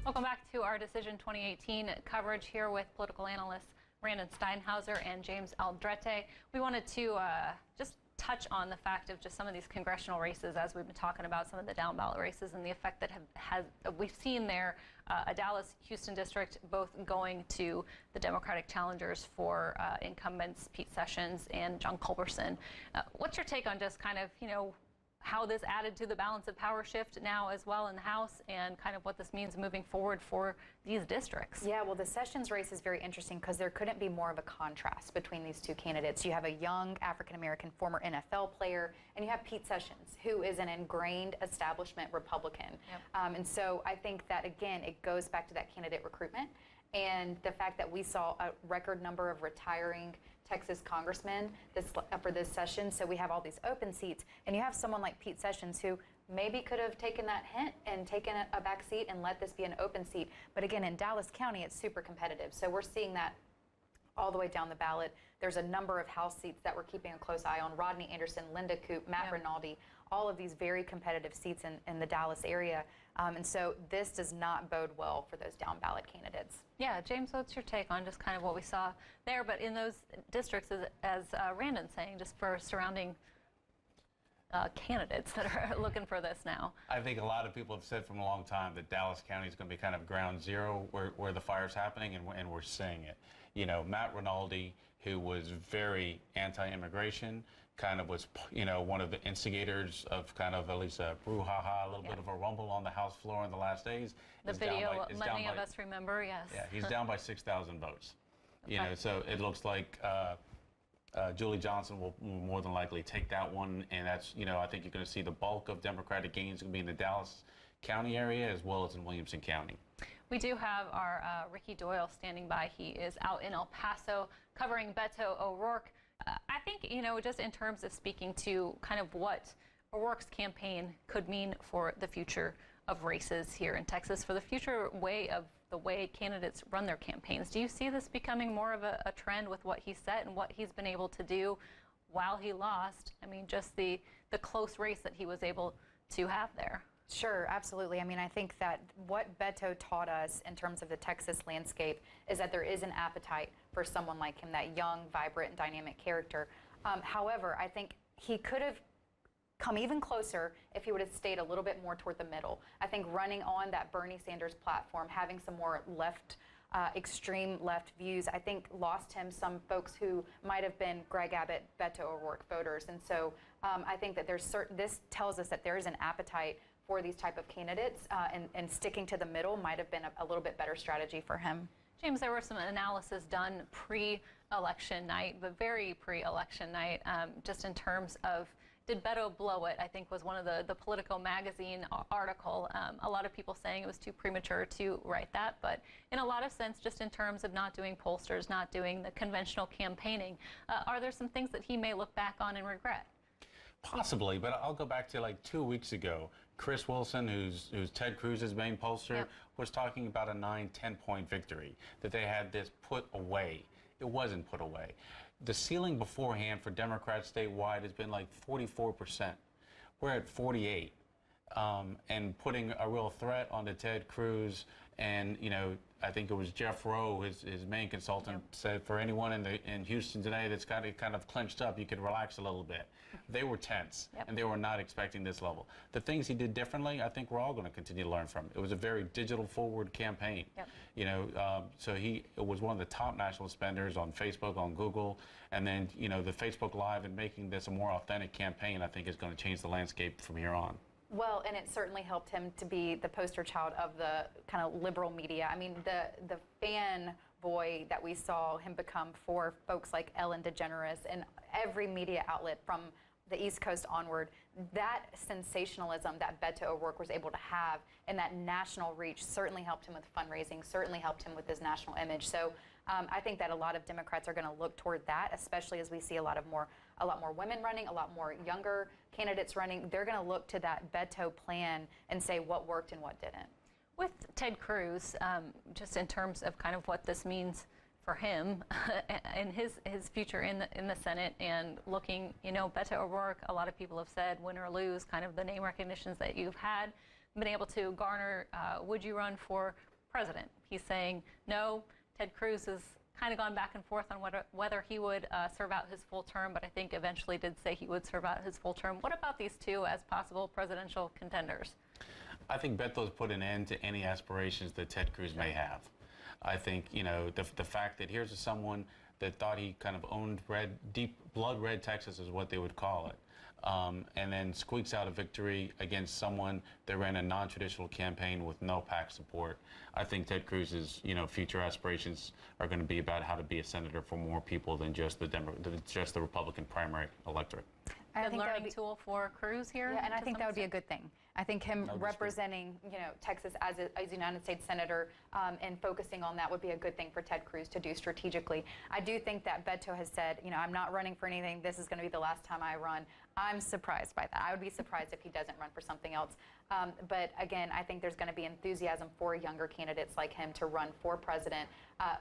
Welcome back to our Decision 2018 coverage here with political analysts Brandon Steinhauser and James Aldrete. We wanted to just touch on the fact of just some of these congressional races, as we've been talking about some of the down ballot races and the effect that we've seen there. A Dallas-Houston district both going to the Democratic challengers for incumbents Pete Sessions and John Culberson. What's your take on just kind of, how this added to the balance of power shift now as well in the House, and kind of what this means moving forward for these districts? Yeah, well, the Sessions race is very interesting because there couldn't be more of a contrast between these two candidates. You have a young African-American former NFL player, and you have Pete Sessions, who is an ingrained establishment Republican. Yep. And so I think that, again, it goes back to that candidate recruitment and the fact that we saw a record number of retiring Texas congressmen for this session. So we have all these open seats, and you have someone like Pete Sessions who maybe could have taken that hint and taken a back seat and let this be an open seat. But again, in Dallas County, it's super competitive. So we're seeing that all the way down the ballot. There's a number of House seats that we're keeping a close eye on. Rodney Anderson, Linda Coop, Matt Rinaldi, all of these very competitive seats in the Dallas area. And so this does not bode well for those down ballot candidates. Yeah, James, what's your take on just kind of what we saw there, but in those districts, as Randon's saying, just for surrounding candidates that are looking for this now? I think a lot of people have said from a long time that Dallas County is going to be kind of ground zero where the fire's happening, and we're seeing it. Matt Rinaldi, who was very anti-immigration, kind of was, one of the instigators of kind of at least a brouhaha, a little bit of a rumble on the House floor in the last days. The video many of us remember, yes. Yeah, he's down by 6,000 votes. Okay. So it looks like Julie Johnson will more than likely take that one, and that's, I think you're going to see the bulk of Democratic gains going to be in the Dallas County area as well as in Williamson County. We do have our Ricky Doyle standing by. He is out in El Paso covering Beto O'Rourke. I think, just in terms of speaking to kind of what O'Rourke's campaign could mean for the future of races here in Texas, for the future the way candidates run their campaigns. Do you see this becoming more of a trend with what he said and what he's been able to do while he lost? I mean, just the close race that he was able to have there. Sure, absolutely. I mean, I think that what Beto taught us in terms of the Texas landscape is that there is an appetite for someone like him, that young, vibrant, dynamic character. However, I think he could have come even closer if he would have stayed a little bit more toward the middle. I think running on that Bernie Sanders platform, having some more left, extreme left views, I think lost him some folks who might have been Greg Abbott, Beto O'Rourke voters. And so I think that this tells us that there is an appetite for these type of candidates, and sticking to the middle might have been a little bit better strategy for him. James, there was some analysis done pre-election night, but very pre-election night, just in terms of did Beto blow it, I think was one of the Politico magazine article. A lot of people saying it was too premature to write that, but in a lot of sense, just in terms of not doing pollsters, not doing the conventional campaigning, are there some things that he may look back on and regret? Possibly, but I'll go back to like 2 weeks ago. Chris Wilson, who's Ted Cruz's main pollster, was talking about a 9-10 point victory, that they had this put away. It wasn't put away. The ceiling beforehand for Democrats statewide has been like 44%. We're at 48, and putting a real threat onto Ted Cruz. And I think it was Jeff Rowe, his main consultant, said for anyone in Houston today that's got it kind of clenched up, you could relax a little bit. They were tense, and they were not expecting this level. The things he did differently, I think we're all going to continue to learn from. It was a very digital forward campaign. So it was one of the top national spenders on Facebook, on Google, and then the Facebook Live, and making this a more authentic campaign, I think is going to change the landscape from here on. Well, and it certainly helped him to be the poster child of the kind of liberal media. I mean, the fanboy that we saw him become for folks like Ellen DeGeneres and every media outlet from the East Coast onward, that sensationalism that Beto O'Rourke was able to have and that national reach certainly helped him with fundraising, certainly helped him with his national image. So I think that a lot of Democrats are going to look toward that, especially as we see a lot more women running, a lot more younger candidates running. They're going to look to that Beto plan and say what worked and what didn't. With Ted Cruz, just in terms of kind of what this means for him and his future in the Senate, and looking, Beto O'Rourke, a lot of people have said, win or lose, kind of the name recognitions that you've had, been able to garner. Would you run for president. He's saying, no, Ted Cruz has kind of gone back and forth on whether he would serve out his full term, but I think eventually did say he would serve out his full term. What about these two as possible presidential contenders? I think Beto's put an end to any aspirations that Ted Cruz may have. I think, you know, the fact that here's someone that thought he kind of owned deep blood red Texas is what they would call it. And then squeaks out a victory against someone that ran a non-traditional campaign with no PAC support. I think Ted Cruz's, you know, future aspirations are going to be about how to be a senator for more people than just the Republican primary electorate. I Good think learning tool for Cruz here. Yeah, and I think that would be a extent? good thing. I think him representing, you know, Texas as a United States senator and focusing on that would be a good thing for Ted Cruz to do strategically. I do think that Beto has said, you know, I'm not running for anything. This is going to be the last time I run. I'm surprised by that. I would be surprised if he doesn't run for something else. But again, I think there's going to be enthusiasm for younger candidates like him to run for president.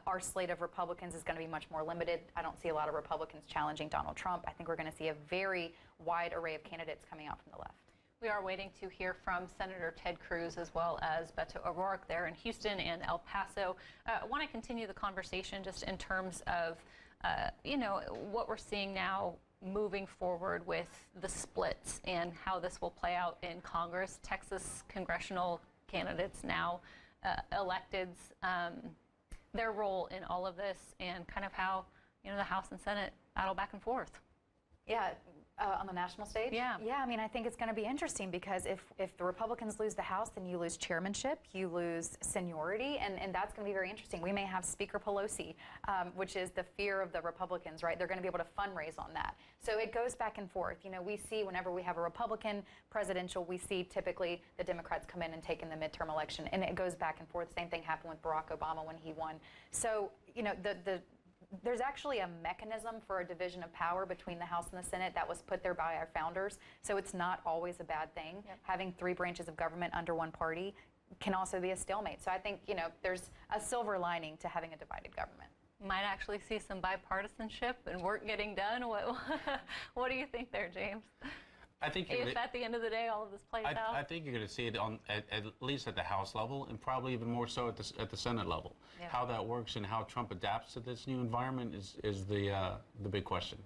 Our slate of Republicans is going to be much more limited. I don't see a lot of Republicans challenging Donald Trump. I think we're going to see a very wide array of candidates coming out from the left. We are waiting to hear from Senator Ted Cruz as well as Beto O'Rourke there in Houston and El Paso. I want to continue the conversation just in terms of, you know, what we're seeing now moving forward with the splits and how this will play out in Congress. Texas congressional candidates now electeds, their role in all of this and kind of how, you know, the House and Senate battle back and forth. Yeah. On the national stage? Yeah. Yeah, I mean, I think it's going to be interesting because if the Republicans lose the House, then you lose chairmanship, you lose seniority, and that's going to be very interesting. We may have Speaker Pelosi, which is the fear of the Republicans, right? They're going to be able to fundraise on that. So it goes back and forth. You know, we see whenever we have a Republican presidential, we see typically the Democrats come in and take in the midterm election, and it goes back and forth. Same thing happened with Barack Obama when he won. So, you know, there's actually a mechanism for a division of power between the House and the Senate that was put there by our founders. So it's not always a bad thing. Yep. Having three branches of government under one party can also be a stalemate. So I think, you know, there's a silver lining to having a divided government. Might actually see some bipartisanship and work getting done. What do you think there, James? I think if at the end of the day all of this plays out? I think you're going to see it at least at the House level and probably even more so at the Senate level. Yeah. How that works and how Trump adapts to this new environment is the big question.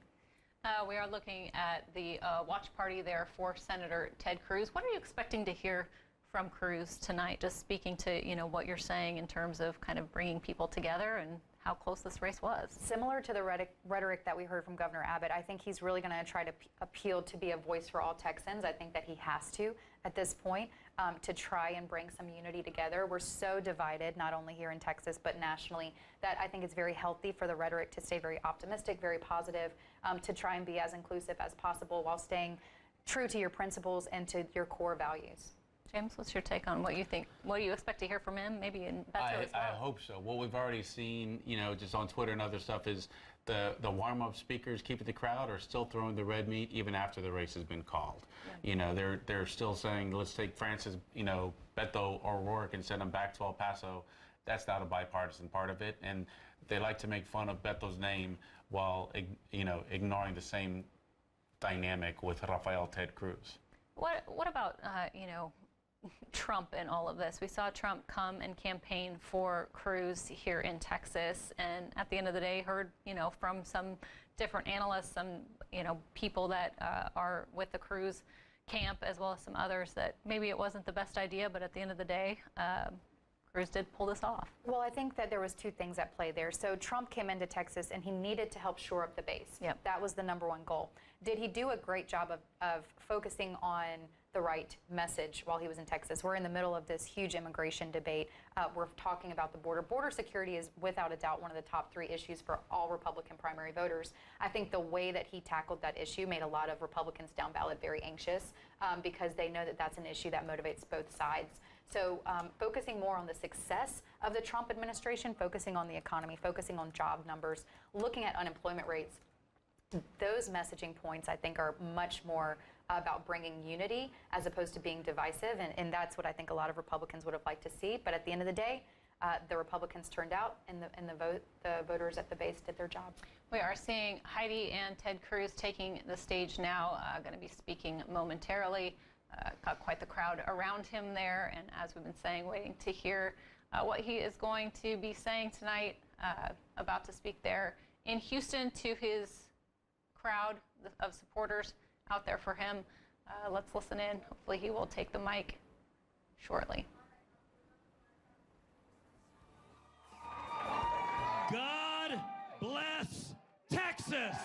We are looking at the watch party there for Senator Ted Cruz. What are you expecting to hear from Cruz tonight? Just speaking to, you know, what you're saying in terms of kind of bringing people together and how close this race was. Similar to the rhetoric that we heard from Governor Abbott, I think he's really going to try to appeal to be a voice for all Texans. I think that he has to at this point to try and bring some unity together. We're so divided, not only here in Texas, but nationally, that I think it's very healthy for the rhetoric to stay very optimistic, very positive, to try and be as inclusive as possible while staying true to your principles and to your core values. James, what's your take on what you think? What do you expect to hear from him? Maybe in Beto as well? I hope so. What we've already seen, you know, just on Twitter and other stuff is the warm-up speakers keeping the crowd are still throwing the red meat even after the race has been called. Yeah. You know, they're still saying, let's take Francis, you know, Beto O'Rourke and send him back to El Paso. That's not a bipartisan part of it. And they like to make fun of Beto's name while, you know, ignoring the same dynamic with Rafael Ted Cruz. What about, you know, Trump and all of this? We saw Trump come and campaign for Cruz here in Texas, and at the end of the day heard, you know, from some different analysts, some, you know, people that are with the Cruz camp as well as some others that maybe it wasn't the best idea, but at the end of the day, Cruz did pull this off. Well, I think that there was two things at play there. So Trump came into Texas and he needed to help shore up the base. Yep. That was the number one goal. Did he do a great job of focusing on the right message while he was in Texas? We're in the middle of this huge immigration debate. We're talking about the border. Border security is without a doubt one of the top three issues for all Republican primary voters. I think the way that he tackled that issue made a lot of Republicans down ballot very anxious because they know that that's an issue that motivates both sides. So focusing more on the success of the Trump administration, focusing on the economy, focusing on job numbers, looking at unemployment rates, those messaging points I think are much more about bringing unity as opposed to being divisive, and that's what I think a lot of Republicans would have liked to see. But at the end of the day, the Republicans turned out, and the voters at the base did their job. We are seeing Heidi and Ted Cruz taking the stage now, going to be speaking momentarily. Got quite the crowd around him there, and as we've been saying, waiting to hear what he is going to be saying tonight, about to speak there in Houston to his crowd of supporters out there for him. Let's listen in. Hopefully he will take the mic shortly. God bless Texas.